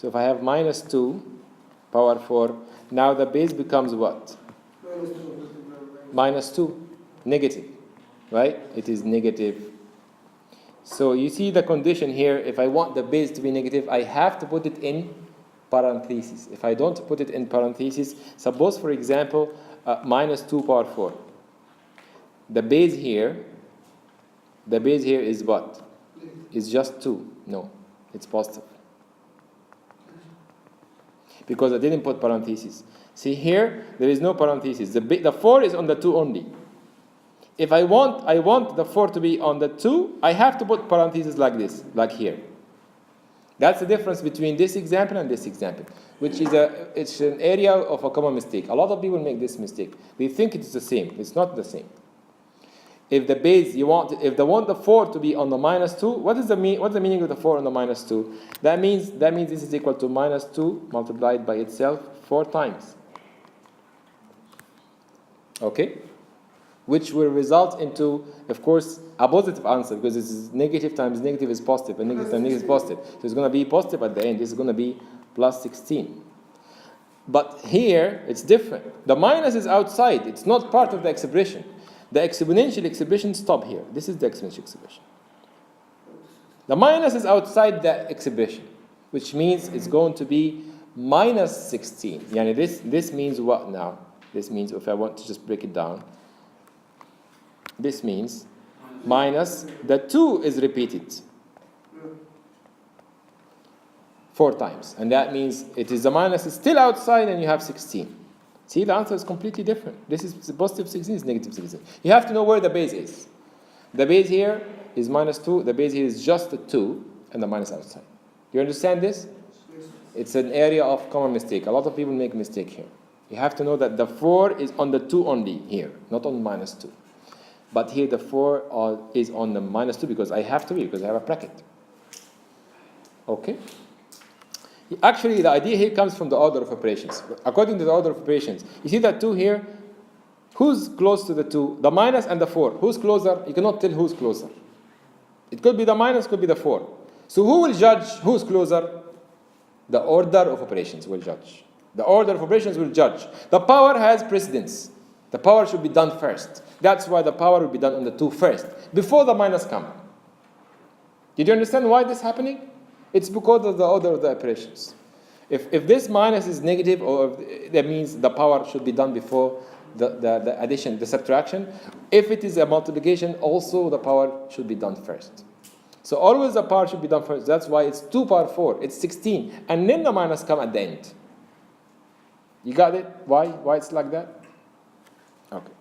So if I have minus 2 power 4, now the base becomes what? Minus 2, negative, right? It is negative. So you see the condition here, if I want the base to be negative, I have to put it in parentheses. If I don't put it in parentheses, suppose, for example, minus 2 power 4. The base here is what? Is just 2. No, it's positive. Because I didn't put parentheses. See here, there is no parentheses. The 4 is on the 2 only. If I want the 4 to be on the 2, I have to put parentheses like this, like here. That's the difference between this example and this example, which is it's an area of a common mistake. A lot of people make this mistake. They think it's the same. It's not the same. If the base if they want the 4 to be on the minus 2, what's the meaning of the 4 on the minus 2? That means this is equal to minus 2 multiplied by itself 4 times. Okay? Which will result into, of course, a positive answer, because this is negative times negative is positive, and negative times negative is positive. So it's going to be positive at the end. This is going to be plus 16. But here, it's different. The minus is outside. It's not part of the expression. The exponential expression stop here. This is the exponential expression. The minus is outside the expression, which means it's going to be minus 16. Yani this means what now? This means, if I want to just break it down, this means minus the 2 is repeated 4 times. And that means the minus is still outside and you have 16. See, the answer is completely different. This is positive 16, is negative 16. You have to know where the base is. The base here is minus 2. The base here is just the 2 and the minus outside. You understand this? It's an area of common mistake. A lot of people make mistake here. You have to know that the 4 is on the 2 only here, not on minus 2. But here the 4 is on the minus 2 because I have to be, because I have a bracket. Okay? Actually, the idea here comes from the order of operations. According to the order of operations, you see that 2 here, who's close to the 2? The minus and the 4. Who's closer? You cannot tell who's closer. It could be the minus, could be the 4. So who will judge who's closer? The order of operations will judge. The order of operations will judge. The power has precedence. The power should be done first. That's why the power will be done on the 2 first, before the minus come. Did you understand why this is happening? It's because of the order of the operations. If this minus is negative, or that means the power should be done before the addition, the subtraction. If it is a multiplication, also the power should be done first. So always the power should be done first. That's why it's 2 power 4. It's 16. And then the minus come at the end. You got it? Why it's like that? Okay.